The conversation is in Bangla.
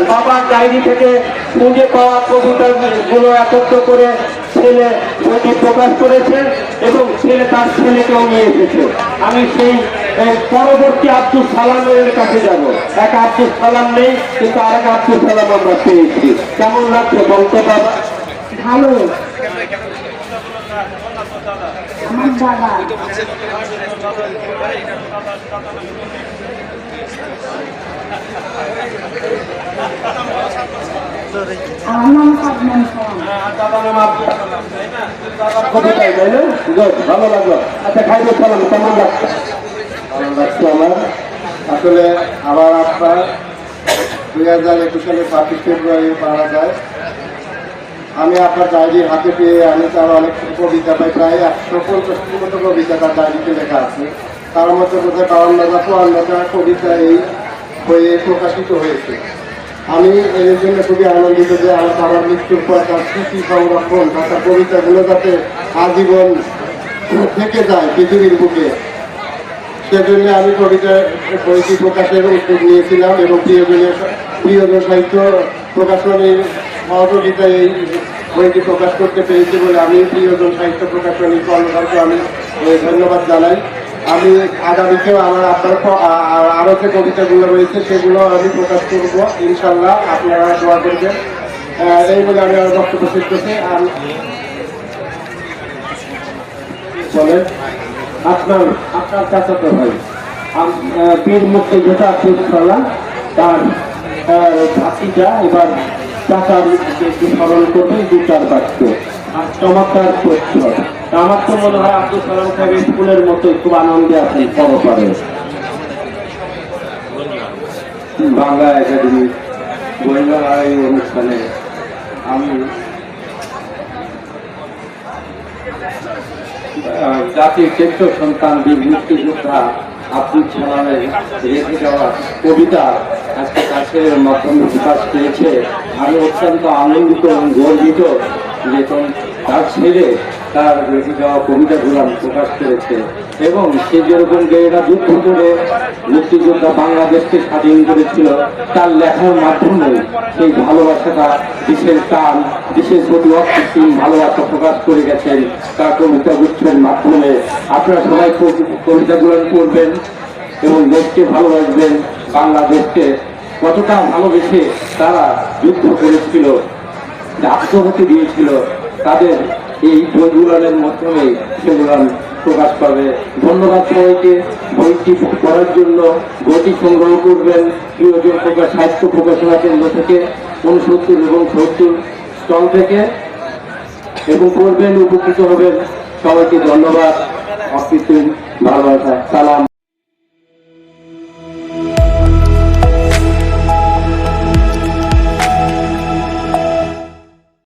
বাবার ডায়েরি থেকে খুঁজে পাওয়া কবিতাগুলো একত্র করে ছেলে বইটি প্রকাশ করেছে এবং ছেলে তার ছেলেকেও নিয়ে এসেছে। আমি সেই পরবর্তী আব্দুল সালামের কাছে যাব। এক আব্দুল সালাম নেই, কিন্তু আর এক আব্দুল সালাম আমরা পেয়েছি। কেমন লাগছে বলতে বাবা? ভালো। আমার বাবা আমার নাম সাদমান ভালো লাগলো। আচ্ছা, খাইতে সালাম কেমন লাগছে? ভালো লাগছে আমার। আসলে আবার আপনার 2021 সালে 25 ফেব্রুয়ারি মারা যায়। আমি আপনার ডায়েরি হাতে পেয়ে আমি তার অনেক কবিতা পাই, প্রায় 150টির মতো কবিতা তার ডায়েরিতে লেখা আছে। তার মধ্যে বোধহয় 52টা কবিতা এই বইয়ে প্রকাশিত হয়েছে। আমি এর জন্য খুবই আনন্দিত যে আমার মৃত্যুর পর তার স্মৃতি সংরক্ষণ, তার কবিতাগুলো যাতে আজীবন থেকে যায় পৃথিবীর বুকে, সেজন্য আমি কবিতা বইটি প্রকাশের উদ্যোগ নিয়েছিলাম এবং প্রিয়জন সাহিত্য প্রকাশনীর সহযোগিতায় এই বইটি প্রকাশ করতে পেরেছি বলে আমি প্রিয়জন সাহিত্য প্রকাশনীর কর্মকারকে আমি ধন্যবাদ জানাই। আমি আগামীতেও আমার আপনার আরও যে কবিতাগুলো রয়েছে সেগুলো আমি প্রকাশ করব ইনশাল্লাহ, আপনারা দোয়া করবেন। এই বলে আমি আমার বক্তব্য শেষ করছি। বলেন আপনার চাচাতো ভাই বীর মুক্তিযোদ্ধা আব্দুল সালাম, তার ভাতিজা এবার চাচার একটু স্মরণ করবে 2-4 বাক্য। চমৎকার তথ্য। আমার তো মনে হয় আব্দুল সালাম সাহেব স্কুলের মতো খুব আনন্দে আছেন পরপারে। বাংলা একাডেমি বইমেলার এই অনুষ্ঠানে আমি জাতির শ্রেষ্ঠ সন্তান বীর মুক্তিযোদ্ধা আব্দুল সালামের রেখে যাওয়া কবিতা আজকে কাছের মাধ্যমে প্রকাশ পেয়েছে। আমি অত্যন্ত আনন্দিত এবং গর্বিত যে তার ছেলে তার রেখে যাওয়া কবিতাগুলো প্রকাশ করেছে এবং সে যেরকম এরা যুদ্ধ করে মুক্তিযোদ্ধা বাংলাদেশকে স্বাধীন করেছিল, তার লেখার মাধ্যমে সেই ভালোবাসাটা, দেশের টান, দেশের প্রতি অকৃত্রিম ভালোবাসা প্রকাশ করে গেছেন তার কবিতা গুচ্ছের মাধ্যমে। আপনারা সবাই কবিতাগুলো পড়বেন এবং দেশকে ভালোবাসবেন। বাংলাদেশকে কতটা ভালোবেসে তারা যুদ্ধ করেছিল, আত্মহতি দিয়েছিল, তাদের এই বইগুলোর মাধ্যমে সেগুলো প্রকাশ পাবে। ধন্যবাদ সবাইকে। বইটি পড়ার জন্য বইটি সংগ্রহ করবেন প্রিয়জন প্রকাশ সাহিত্য প্রকাশনা কেন্দ্র থেকে 69 এবং 70 স্টল থেকে এবং পড়বেন, উপকৃত হবেন। সবাইকে ধন্যবাদ, অকৃত্রিম ভালোবাসা, সালাম।